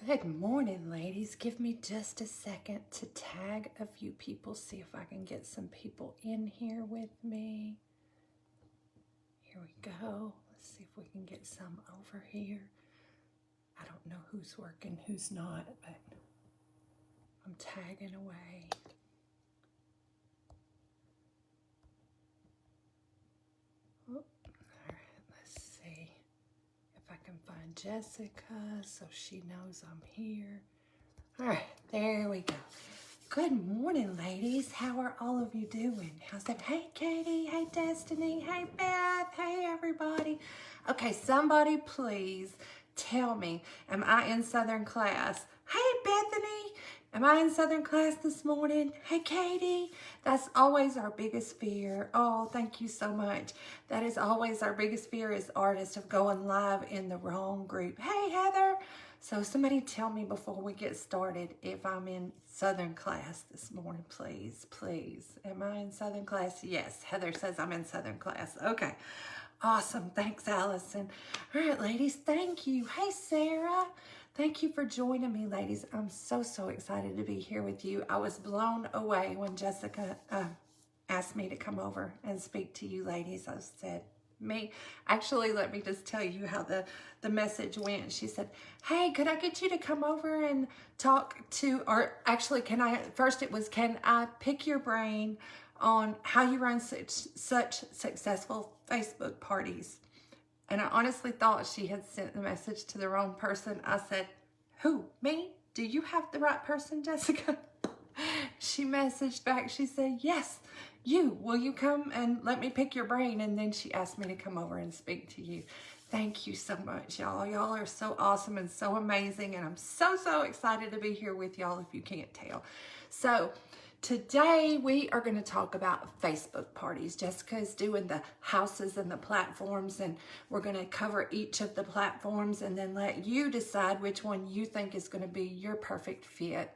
Good morning, ladies. Give me just a second to tag a few people, see if I can get some people in here with me. Here we go. Let's see if we can get some over here. I don't know who's working, who's not, but I'm tagging away. Oh, all right, let's see if I can find Jessica so she knows I'm here. All right, there we go. Good morning, ladies. How are all of you doing? How's that? Hey, Katie. Hey, Destiny. Hey, Beth. Hey, everybody. Okay, somebody please tell me, am I in Southern class? Hey, Bethany. Am I in Southern class this morning? Hey, Katie. That's always our biggest fear. Oh, thank you so much. That is always our biggest fear as artists, of going live in the wrong group. Hey, Heather. So somebody tell me before we get started if I'm in Southern class this morning, please, please. Am I in Southern class? Yes, Heather says I'm in Southern class. Okay, awesome. Thanks, Allison. All right, ladies, thank you. Hey, Sarah. Thank you for joining me, ladies. I'm so excited to be here with you. I was blown away when Jessica asked me to come over and speak to you, ladies. I said, actually, let me just tell you how the message went. She said, hey, could I get you to come over and talk to, or actually, can I pick your brain on how you run such successful Facebook parties? And I honestly thought she had sent the message to the wrong person. I said, who, me? Do you have the right person, Jessica? She messaged back, she said, yes, you. Will you come and let me pick your brain? And then she asked me to come over and speak to you. Thank you so much, y'all. Y'all are so awesome and so amazing. And I'm so excited to be here with y'all, if you can't tell. So today we are going to talk about Facebook parties. Jessica is doing the houses and the platforms, and we're going to cover each of the platforms and then let you decide which one you think is going to be your perfect fit.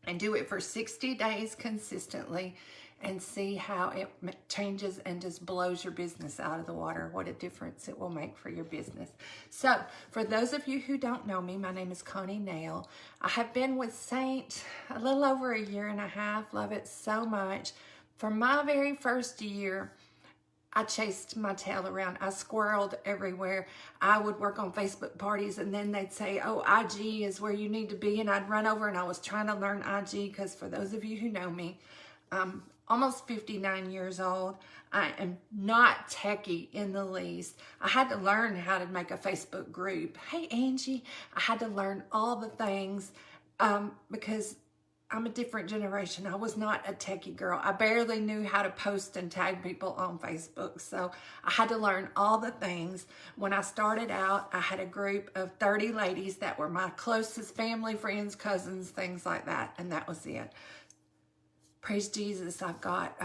And do it for 60 days consistently and see how it changes and just blows your business out of the water. What a difference it will make for your business. So for those of you who don't know me, my name is Connie Nail. I have been with Saint a little over a year and a half. Love it so much. For my very first year, I chased my tail around. I squirreled everywhere. I would work on Facebook parties, and then they'd say, oh, IG is where you need to be. And I'd run over and I was trying to learn IG, because for those of you who know me, I'm almost 59 years old. I am not techie in the least. I had to learn how to make a Facebook group. Hey, Angie. I had to learn all the things because I'm a different generation. I was not a techie girl. I barely knew how to post and tag people on Facebook. So I had to learn all the things. When I started out, I had a group of 30 ladies that were my closest family, friends, cousins, things like that. And that was it. Praise Jesus, I've got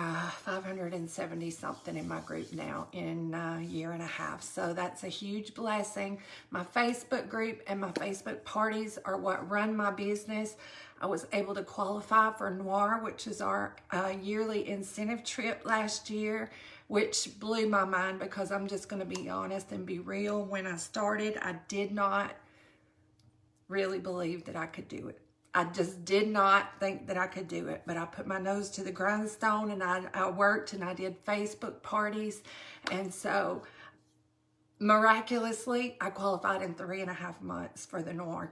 570 something in my group now in a year and a half. So that's a huge blessing. My Facebook group and my Facebook parties are what run my business. I was able to qualify for Noir, which is our yearly incentive trip last year, which blew my mind, because I'm just going to be honest and be real. When I started, I did not really believe that I could do it. I just did not think that I could do it, but I put my nose to the grindstone, and I worked and I did Facebook parties. And so miraculously, I qualified in 3.5 months for the Noir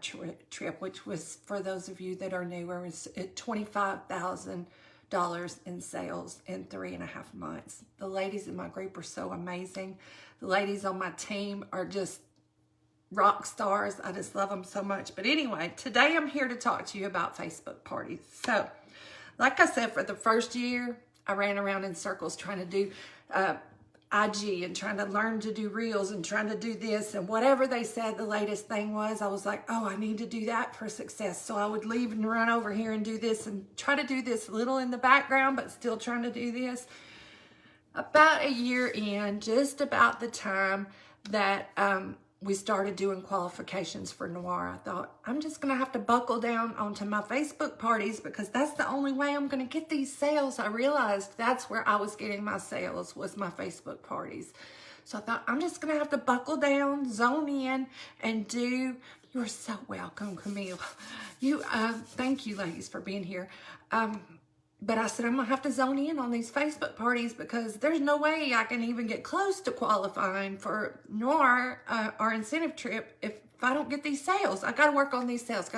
trip, which was, for those of you that are newer, was $25,000 in sales in 3.5 months. The ladies in my group are so amazing. The ladies on my team are just rock stars. I just love them so much. But anyway, today I'm here to talk to you about Facebook parties. So, like I said, for the first year, I ran around in circles trying to do IG and trying to learn to do reels and trying to do this, and whatever they said the latest thing was, I was like, oh, I need to do that for success. So I would leave and run over here and do this and try to do this little in the background, but still trying to do this. About a year in, just about the time that we started doing qualifications for Noir, I thought, I'm just going to have to buckle down onto my Facebook parties, because that's the only way I'm going to get these sales. I realized that's where I was getting my sales, was my Facebook parties. So I thought, I'm just going to have to buckle down, zone in, and do. You're so welcome, Camille. Thank you, ladies, for being here. But I said, I'm going to have to zone in on these Facebook parties because there's no way I can even get close to qualifying for Noir, our incentive trip, if I don't get these sales. I got to work on these sales,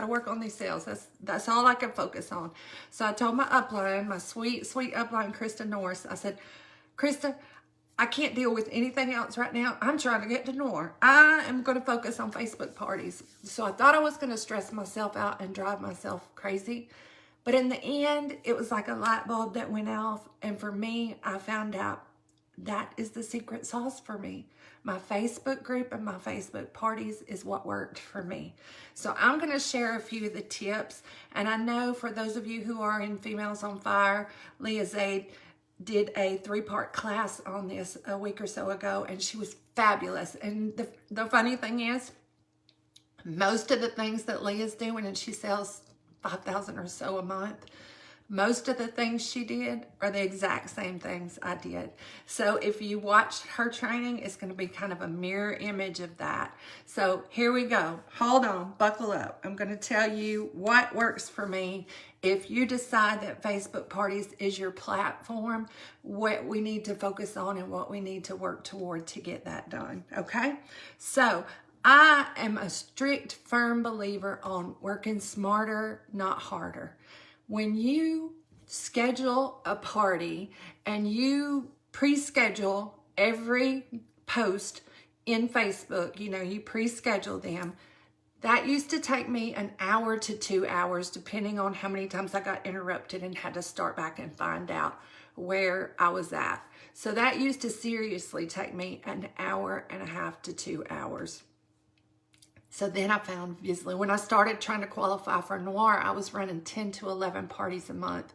That's all I can focus on. So I told my upline, my sweet, sweet upline, Krista Norris, I said, Krista, I can't deal with anything else right now. I'm trying to get to Noir. I am going to focus on Facebook parties. So I thought I was going to stress myself out and drive myself crazy. But in the end, it was like a light bulb that went off. And for me, I found out that is the secret sauce for me. My Facebook group and my Facebook parties is what worked for me. So I'm going to share a few of the tips. And I know for those of you who are in Females on Fire, Leah Zaid did a 3-part class on this a week or so ago. And she was fabulous. And the funny thing is, most of the things that Leah's doing, and she sells 5,000 or so a month. Most of the things she did are the exact same things I did. So if you watch her training, it's going to be kind of a mirror image of that. So here we go. Hold on, buckle up. I'm going to tell you what works for me. If you decide that Facebook parties is your platform, what we need to focus on and what we need to work toward to get that done. Okay? So I am a strict, firm believer on working smarter, not harder. When you schedule a party and you pre-schedule every post in Facebook, you pre-schedule them, that used to take me an hour to 2 hours, depending on how many times I got interrupted and had to start back and find out where I was at. So that used to seriously take me an hour and a half to 2 hours. So then I found Visly. When I started trying to qualify for Noir, I was running 10 to 11 parties a month,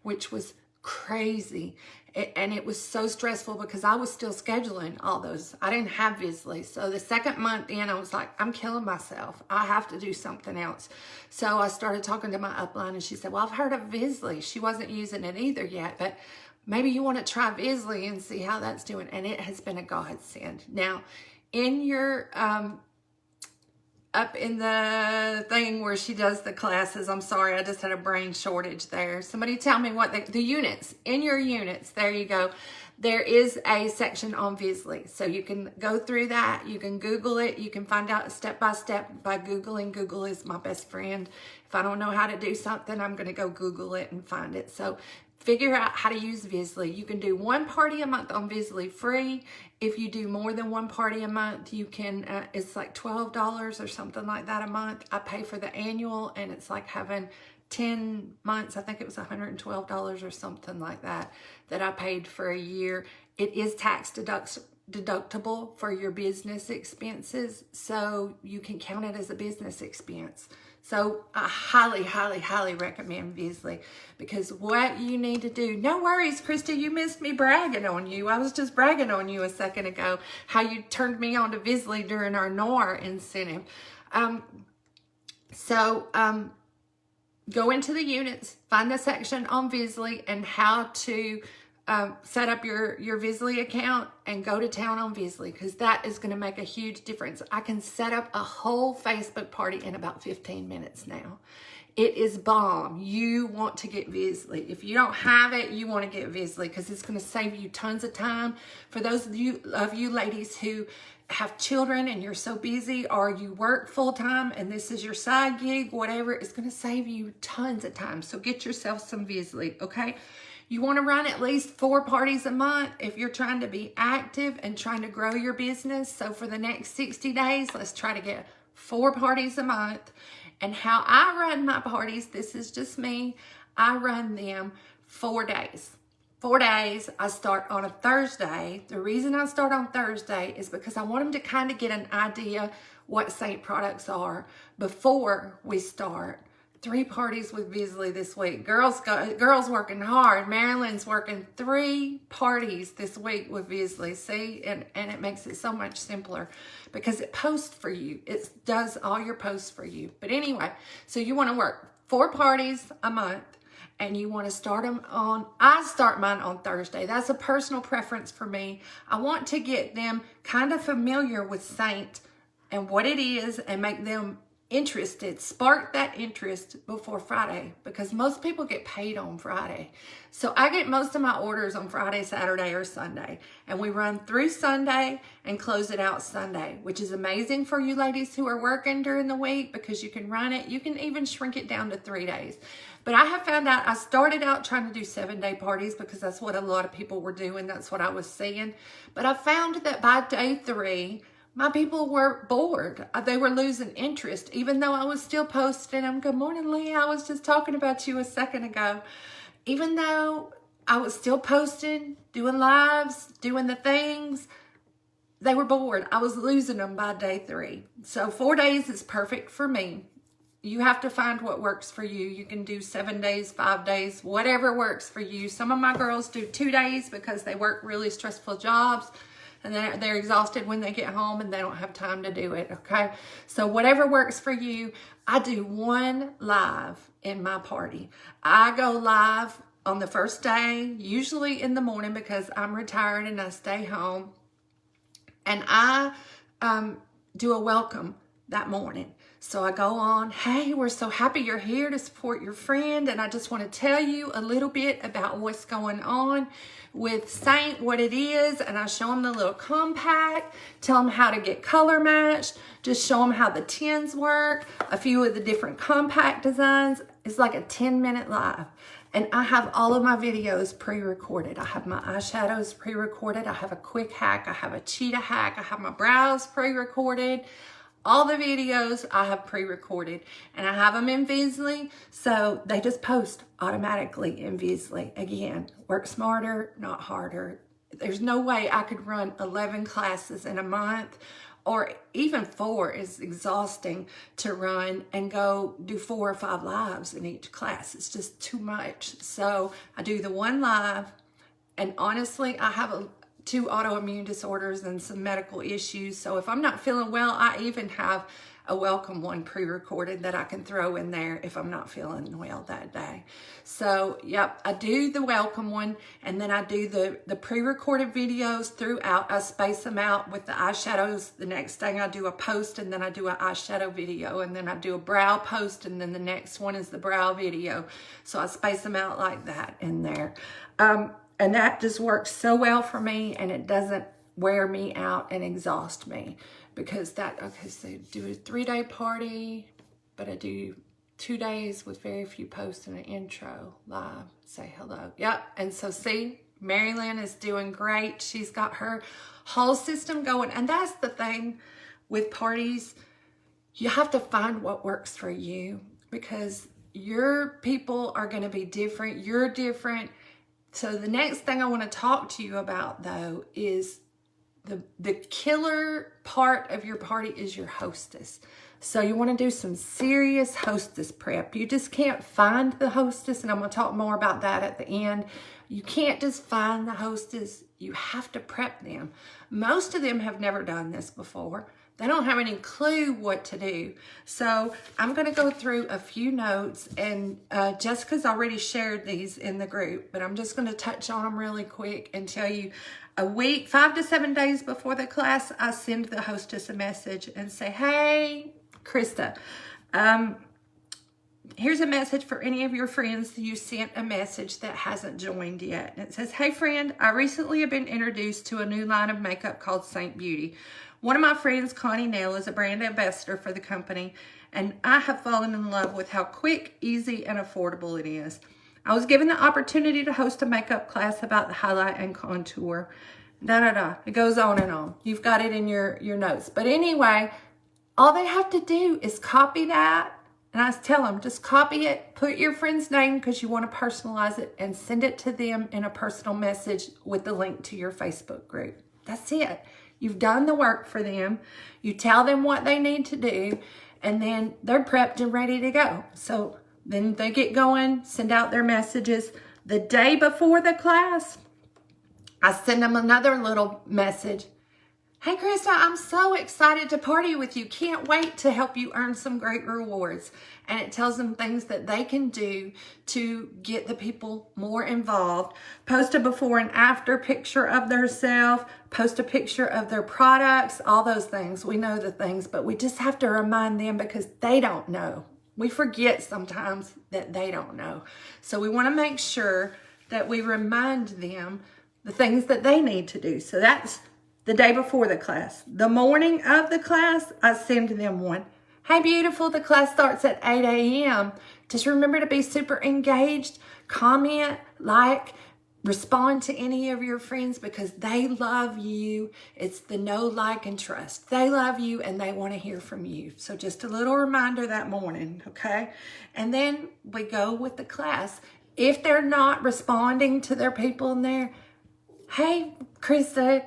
which was crazy. And it was so stressful because I was still scheduling all those. I didn't have Visly. So the second month in, I was like, I'm killing myself. I have to do something else. So I started talking to my upline and she said, well, I've heard of Visly. She wasn't using it either yet, but maybe you want to try Visly and see how that's doing. And it has been a godsend. Now, in your... up in the thing where she does the classes, I'm sorry, I just had a brain shortage there. Somebody tell me what the units, in your units, there you go. There is a section on Visly. So you can go through that. You can Google it. You can find out step by step by Googling. Google is my best friend. If I don't know how to do something, I'm going to go Google it and find it. So figure out how to use Visly. You can do 1 party a month on Visly free. If you do more than 1 party a month, you can, it's like $12 or something like that a month. I pay for the annual and it's like having 10 months. I think it was $112 or something like that I paid for a year. It is tax deductible for your business expenses. So you can count it as a business expense. So I highly, highly, highly recommend Visly because what you need to do, no worries, Krista, you missed me bragging on you. I was just bragging on you a second ago, how you turned me on to Visly during our Noir incentive. Go into the units, find the section on Visly and how to set up your Visly account and go to town on Visly because that is going to make a huge difference. I can set up a whole Facebook party in about 15 minutes now. It is bomb. You want to get Visly. If you don't have it, you want to get Visly because it's going to save you tons of time. For those of you ladies who have children and you're so busy or you work full-time and this is your side gig, whatever, it's going to save you tons of time. So get yourself some Visly, okay? You want to run at least 4 parties a month if you're trying to be active and trying to grow your business. So for the next 60 days, let's try to get 4 parties a month. And how I run my parties, this is just me, I run them 4 days. 4 days, I start on a Thursday. The reason I start on Thursday is because I want them to kind of get an idea what Saint products are before we start. 3 parties with Visly this week. Girls working hard. Marilyn's working 3 parties this week with Visly. See, and it makes it so much simpler because it posts for you. It does all your posts for you. But anyway, so you want to work 4 parties a month and you want to start them on, I start mine on Thursday. That's a personal preference for me. I want to get them kind of familiar with Saint and what it is and make them interested, spark that interest before Friday, because most people get paid on Friday. So I get most of my orders on Friday, Saturday, or Sunday, and we run through Sunday and close it out Sunday, which is amazing for you ladies who are working during the week, because you can run it. You can even shrink it down to 3 days. But I have found out, I started out trying to do 7-day parties because that's what a lot of people were doing. That's what I was seeing. But I found that by day 3, my people were bored. They were losing interest, even though I was still posting them. Good morning, Leah. I was just talking about you a second ago. Even though I was still posting, doing lives, doing the things, they were bored. I was losing them by day 3. So 4 days is perfect for me. You have to find what works for you. You can do 7 days, 5 days, whatever works for you. Some of my girls do 2 days because they work really stressful jobs. And they're exhausted when they get home and they don't have time to do it, okay? So whatever works for you. I do 1 live in my party. I go live on the first day, usually in the morning because I'm retired and I stay home. And I do a welcome that morning. So I go on, hey, we're so happy you're here to support your friend. And I just want to tell you a little bit about what's going on with Saint, what it is. And I show them the little compact, tell them how to get color matched, just show them how the tins work, a few of the different compact designs. It's like a 10-minute live. And I have all of my videos pre-recorded. I have my eyeshadows pre-recorded. I have a quick hack. I have a cheetah hack. I have my brows pre-recorded. All the videos I have pre-recorded, and I have them in Visly, so they just post automatically in Visly. Again, work smarter, not harder. There's no way I could run 11 classes in a month, or even 4 is exhausting to run, and go do 4 or 5 lives in each class. It's just too much. So I do the 1 live, and honestly, I have 2 autoimmune disorders and some medical issues. So if I'm not feeling well, I even have a welcome one pre-recorded that I can throw in there if I'm not feeling well that day. So, yep, I do the welcome one, and then I do the pre-recorded videos throughout. I space them out with the eyeshadows. The next day I do a post, and then I do an eyeshadow video, and then I do a brow post, and then the next one is the brow video. So I space them out like that in there. And that just works so well for me, and it doesn't wear me out and exhaust me, because okay, so do a 3-day party, but I do 2 days with very few posts and an intro live, say hello. Yep, and so see, Mary Lynn is doing great. She's got her whole system going, and that's the thing with parties. You have to find what works for you, because your people are going to be different. You're different. So the next thing I want to talk to you about, though, is the killer part of your party is your hostess. So you want to do some serious hostess prep. You just can't find the hostess, and I'm going to talk more about that at the end. You can't just find the hostess. You have to prep them. Most of them have never done this before. They don't have any clue what to do. So I'm going to go through a few notes, and Jessica's already shared these in the group, but I'm just going to touch on them really quick and tell you. A week, 5 to 7 days before the class, I send the hostess a message and say, hey, Krista, here's a message for any of your friends you sent a message that hasn't joined yet. And it says, hey friend, I recently have been introduced to a new line of makeup called Saint Beauty. One of my friends, Connie, is a brand ambassador for the company, and I have fallen in love with how quick, easy, and affordable it is. I was given the opportunity to host a makeup class about the highlight and contour. It goes on and on. You've got it in your notes. But anyway, all they have to do is copy that. And I tell them, just copy it, put your friend's name because you want to personalize it, and send it to them in a personal message with the link to your Facebook group. That's it. You've done the work for them. You tell them what they need to do, and then they're prepped and ready to go. So then they get going, send out their messages. The day before the class, I send them another little message. Hey, Krista, I'm so excited to party with you. Can't wait to help you earn some great rewards. And it tells them things that they can do to get the people more involved. Post a before and after picture of themselves. Post a picture of their products, all those things. We know the things, but we just have to remind them because they don't know. We forget sometimes that they don't know. So we want to make sure that we remind them the things that they need to do. So that's the day before the class. The morning of the class, I send them one. Hey, beautiful, the class starts at 8 a.m. Just remember to be super engaged, comment, like, respond to any of your friends because they love you. It's the know, like, and trust. They love you and they want to hear from you. So just a little reminder that morning, okay? And then we go with the class. If they're not responding to their people in there, hey, Krista,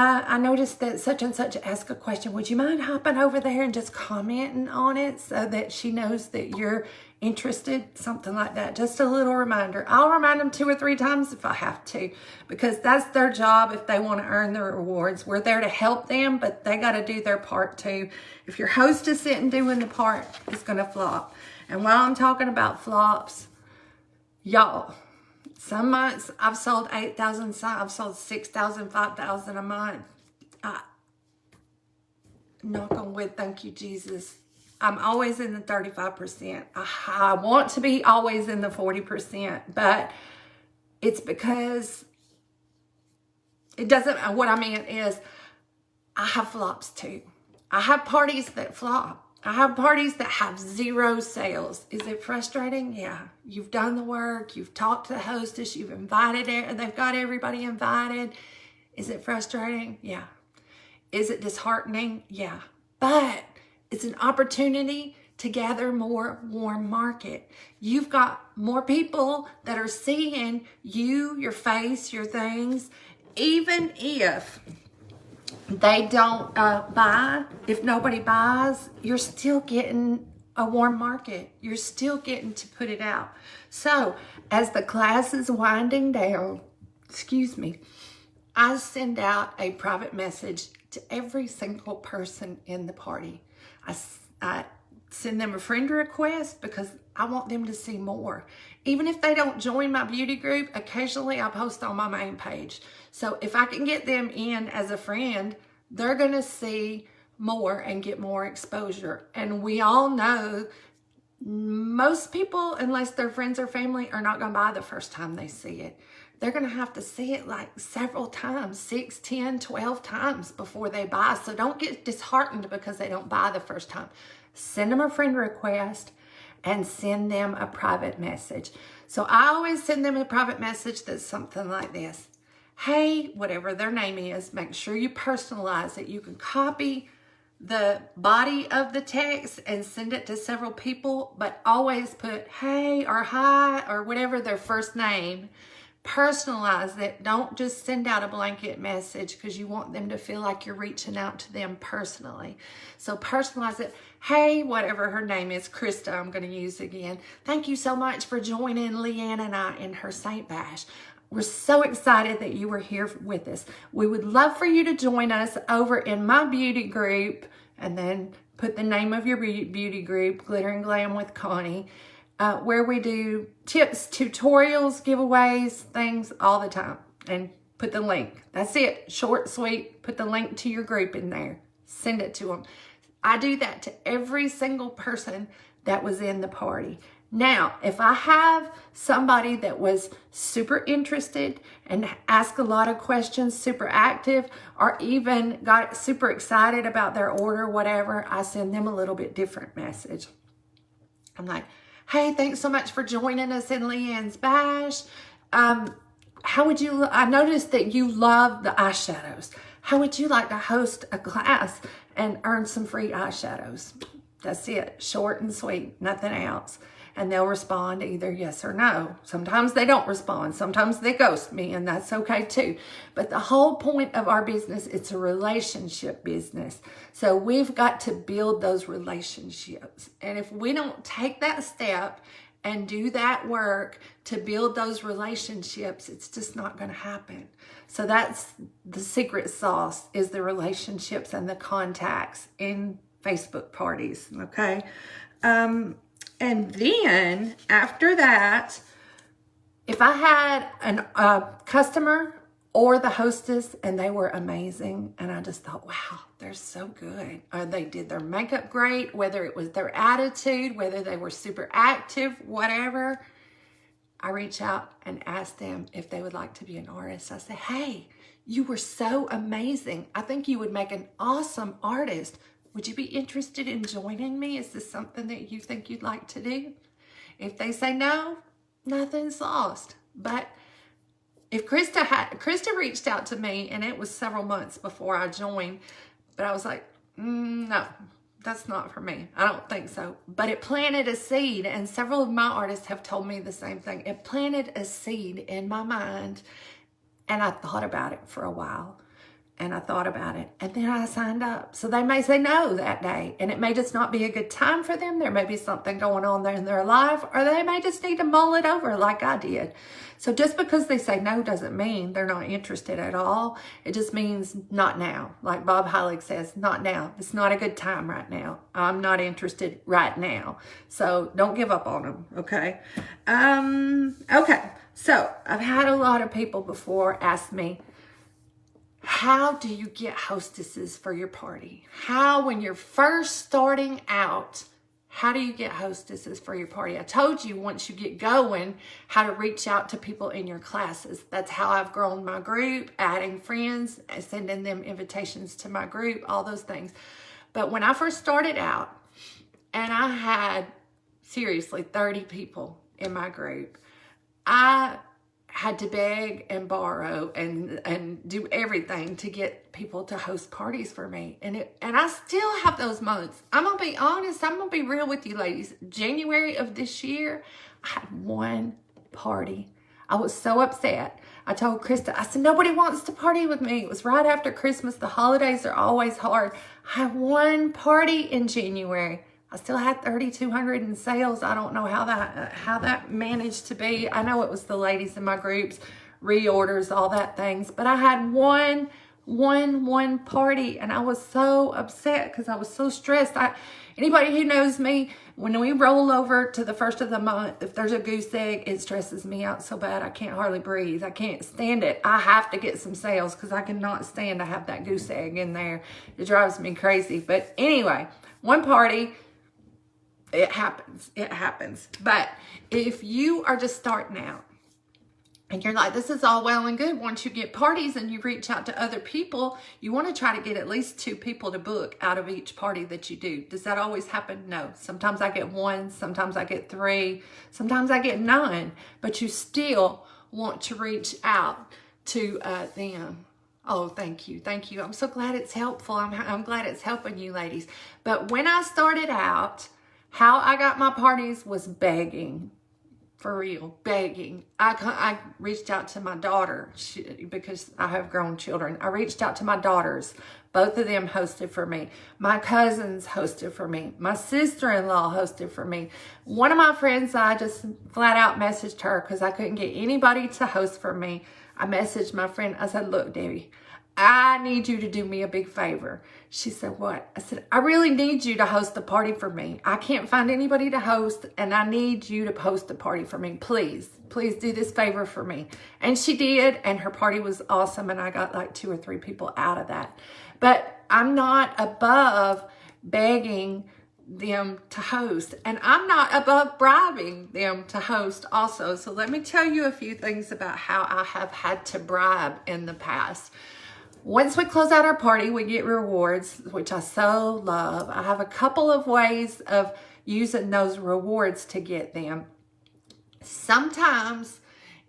I noticed that such and such asked a question. Would you mind hopping over there and just commenting on it so that she knows that you're interested? Something like that. Just a little reminder. I'll remind them 2 or 3 times if I have to, because that's their job if they want to earn their rewards. We're there to help them, but they got to do their part too. If your host is sitting doing the part, it's going to flop. And while I'm talking about flops, y'all, some months I've sold 8,000, I've sold 6,000, 5,000 a month. Knock on wood, thank you, Jesus. I'm always in the 35%. I want to be always in the 40%, but it's because it doesn't, what I mean is I have flops too. I have parties that flop. I have parties that have 0 sales. Is it frustrating? Yeah. You've done the work. You've talked to the hostess. You've invited it. They've got everybody invited. Is it frustrating? Yeah. Is it disheartening? Yeah. But it's an opportunity to gather more warm market. You've got more people that are seeing you, your face, your things, even if they don't buy. If nobody buys, you're still getting a warm market. You're still getting to put it out. So as the class is winding down, I send out a private message to every single person in the party. I send them a friend request because I want them to see more. Even if they don't join my beauty group, occasionally I post on my main page. So if I can get them in as a friend, they're going to see more and get more exposure. And we all know most people, unless they're friends or family, are not going to buy the first time they see it. They're going to have to see it like several times, 6, 10, 12 times before they buy. So don't get disheartened because they don't buy the first time. Send them a friend request and send them a private message. So I always send them a private message that's something like this. Hey, whatever their name is, make sure you personalize it. You can copy the body of the text and send it to several people, but always put hey or hi or whatever their first name. Personalize it. Don't just send out a blanket message because you want them to feel like you're reaching out to them personally. So personalize it. Hey, whatever her name is, Krista, I'm going to use again. Thank you so much for joining Leanne and I in her St. Bash. We're so excited that you were here with us. We would love for you to join us over in my beauty group, and then put the name of your beauty group, Glitter and Glam with Connie, where we do tips, tutorials, giveaways, things all the time. And put the link. That's it. Short, sweet. Put the link to your group in there. Send it to them. I do that to every single person that was in the party. Now, if I have somebody that was super interested and asked a lot of questions, super active, or even got super excited about their order, whatever, I send them a little bit different message. I'm like, hey, thanks so much for joining us in Leanne's Bash. How would you, I noticed that you love the eyeshadows. How would you like to host a class and earn some free eyeshadows? That's it. Short and sweet, nothing else. And they'll respond either yes or no. Sometimes they don't respond. Sometimes they ghost me, and that's okay too. But the whole point of our business, it's a relationship business. So we've got to build those relationships. And if we don't take that step and do that work to build those relationships, it's just not going to happen. So that's the secret sauce, is the relationships and the contacts in Facebook parties, okay? And then after that, if I had a customer or the hostess and they were amazing, and I just thought, wow, they're so good. They did their makeup great, whether it was their attitude, whether they were super active, whatever, I reach out and ask them if they would like to be an artist. I say, hey, you were so amazing. I think you would make an awesome artist. Would you be interested in joining me? Is this something that you think you'd like to do? If they say no, nothing's lost. But if Krista reached out to me, and it was several months before I joined, but I was like, no, that's not for me. I don't think so. But it planted a seed, and several of my artists have told me the same thing. It planted a seed in my mind, and I thought about it for a while. And I thought about it, and then I signed up. So they may say no that day, and it may just not be a good time for them. There may be something going on there in their life, or they may just need to mull it over like I did. So just because they say no doesn't mean they're not interested at all. It just means not now. Like Bob Heilig says, not now. It's not a good time right now. I'm not interested right now. So don't give up on them, okay? Okay, so I've had a lot of people before ask me, how do you get hostesses for your party? How, when you're first starting out, how do you get hostesses for your party? I told you once you get going how to reach out to people in your classes. That's how I've grown my group, adding friends, sending them invitations to my group, all those things. But when I first started out, and I had seriously 30 people in my group, I had to beg and borrow and do everything to get people to host parties for me. And I still have those months. I'm going to be honest. I'm going to be real with you ladies. January of this year, I had one party. I was so upset. I told Krista, I said, nobody wants to party with me. It was right after Christmas. The holidays are always hard. I had one party in January. I still had 3,200 in sales. I don't know how that managed to be. I know it was the ladies in my groups, reorders, all that things. But I had one party, and I was so upset because I was so stressed. Anybody who knows me, when we roll over to the first of the month, if there's a goose egg, it stresses me out so bad I can't hardly breathe. I can't stand it. I have to get some sales because I cannot stand to have that goose egg in there. It drives me crazy. But anyway, one party. It happens. But if you are just starting out and you're like, this is all well and good, once you get parties and you reach out to other people, you want to try to get at least 2 people to book out of each party that you do. Does that always happen? No. Sometimes I get 1, sometimes I get 3, sometimes I get none, but you still want to reach out to them. Oh, thank you. Thank you. I'm so glad it's helpful. I'm glad it's helping you ladies. But when I started out, how I got my parties was begging, for real, begging. I reached out to my daughter because I have grown children. I reached out to my daughters. Both of them hosted for me. My cousins hosted for me. My sister-in-law hosted for me. One of my friends, I just flat out messaged her because I couldn't get anybody to host for me. I messaged my friend. I said, look, Debbie, I need you to do me a big favor. She said, what? I said, I really need you to host a party for me. I can't find anybody to host, and I need you to host a party for me. Please do this favor for me. And she did, and her party was awesome, and I got like 2 or 3 people out of that. But I'm not above begging them to host, and I'm not above bribing them to host also. So let me tell you a few things about how I have had to bribe in the past. Once we close out our party, we get rewards, which I so love. I have a couple of ways of using those rewards to get them. Sometimes,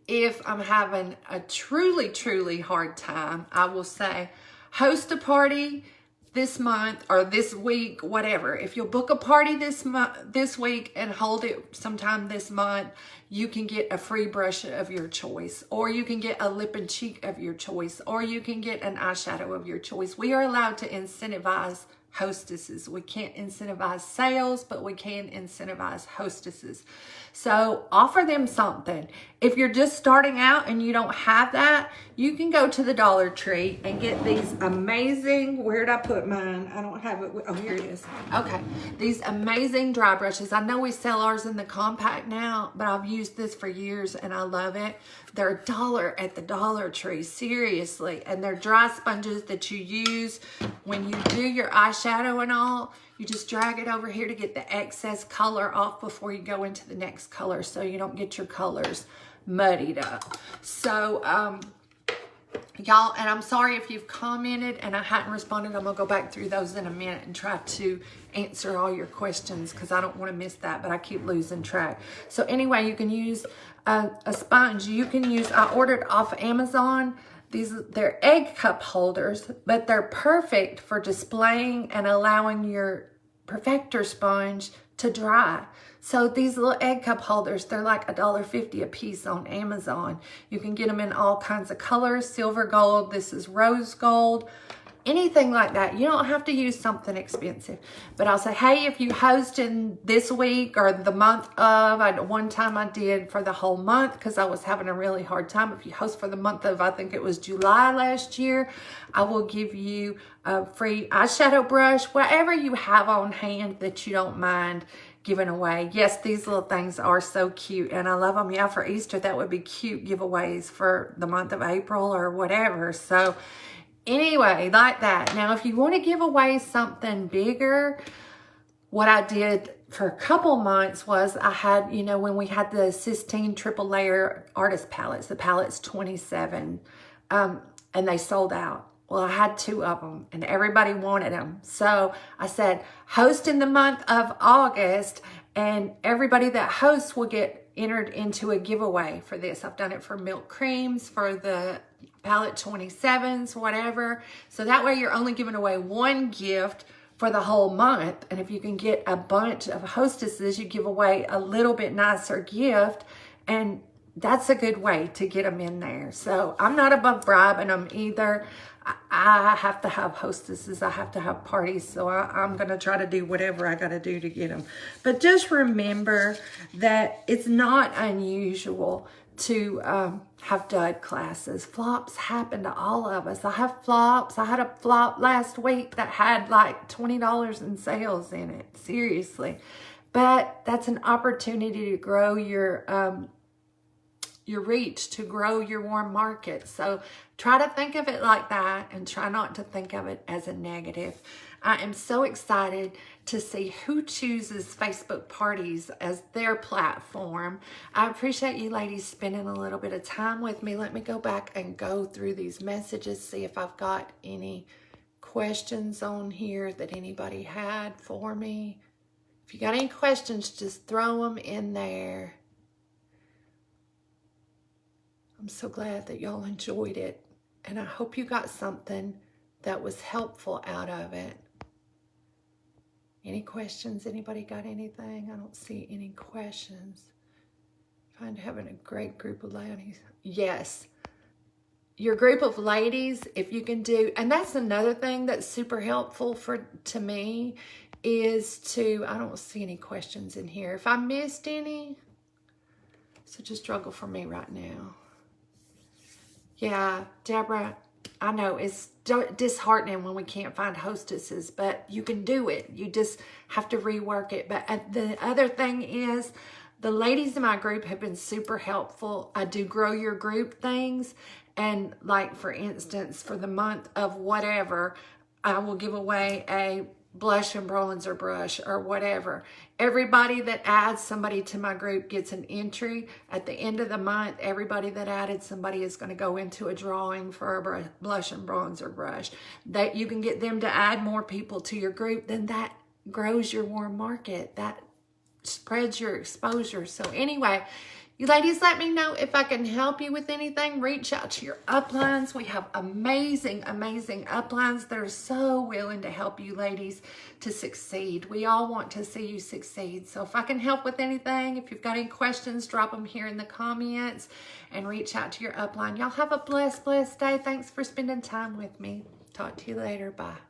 if I'm having a truly hard time, I will say, host a party this month or this week, whatever. If you'll book a party this week and hold it sometime this month, you can get a free brush of your choice, or you can get a lip and cheek of your choice, or you can get an eyeshadow of your choice. We are allowed to incentivize hostesses. We can't incentivize sales, but we can incentivize hostesses. So offer them something. If you're just starting out and you don't have that, you can go to the Dollar Tree and get these amazing, where did I put mine? I don't have it. Oh, here it is. Okay. These amazing dry brushes. I know we sell ours in the compact now, but I've used this for years and I love it. They're $1 at the Dollar Tree, seriously. And they're dry sponges that you use when you do your eyeshadow and all. You just drag it over here to get the excess color off before you go into the next color, so you don't get your colors muddied up. So, y'all, and I'm sorry if you've commented and I hadn't responded. I'm going to go back through those in a minute and try to answer all your questions because I don't want to miss that, but I keep losing track. So anyway, you can use a sponge. You can use, I ordered off Amazon. They're egg cup holders, but they're perfect for displaying and allowing your perfector sponge to dry. So these little egg cup holders, they're like $1.50 a piece on Amazon. You can get them in all kinds of colors, silver gold, this is rose gold, anything like that. You don't have to use something expensive. But I'll say, hey, if you host in this week or the month of, one time I did for the whole month because I was having a really hard time. If you host for the month of, I think it was July last year, I will give you a free eyeshadow brush, whatever you have on hand that you don't mind giving away. Yes, these little things are so cute and I love them. Yeah, for Easter, that would be cute giveaways for the month of April or whatever. So anyway, like that. Now, if you want to give away something bigger, what I did for a couple months was I had, you know, when we had the Sistine triple layer artist palettes, the palettes 27, and they sold out. Well, I had 2 of them and everybody wanted them. So I said, host in the month of August and everybody that hosts will get entered into a giveaway for this. I've done it for milk creams, for the palette 27s, whatever. So that way you're only giving away 1 gift for the whole month. And if you can get a bunch of hostesses, you give away a little bit nicer gift. And that's a good way to get them in there. So I'm not above bribing them either. I have to have hostesses. I have to have parties. So I'm going to try to do whatever I got to do to get them. But just remember that it's not unusual to have dud classes. Flops happen to all of us. I have flops. I had a flop last week that had like $20 in sales in it. Seriously. But that's an opportunity to grow your reach, to grow your warm market. So try to think of it like that and try not to think of it as a negative. I am so excited to see who chooses Facebook parties as their platform. I appreciate you ladies spending a little bit of time with me. Let me go back and go through these messages, see if I've got any questions on here that anybody had for me. If you got any questions, just throw them in there. I'm so glad that y'all enjoyed it, and I hope you got something that was helpful out of it. Any questions? Anybody got anything? I don't see any questions. Find having a great group of ladies. Yes. Your group of ladies, if you can do, and that's another thing that's super helpful to me, is to, I don't see any questions in here. If I missed any, it's such a struggle for me right now. Yeah, Deborah, I know it's disheartening when we can't find hostesses, but you can do it. You just have to rework it. But the other thing is, the ladies in my group have been super helpful. I do grow your group things. And like, for instance, for the month of whatever, I will give away a blush and bronzer brush or whatever. Everybody that adds somebody to my group gets an entry. At the end of the month, everybody that added somebody is going to go into a drawing for a blush and bronzer brush. That you can get them to add more people to your group, then that grows your warm market. That spreads your exposure. So anyway, you ladies, let me know if I can help you with anything. Reach out to your uplines. We have amazing, amazing uplines that are so willing to help you ladies to succeed. We all want to see you succeed. So if I can help with anything, if you've got any questions, drop them here in the comments and reach out to your upline. Y'all have a blessed, blessed day. Thanks for spending time with me. Talk to you later. Bye.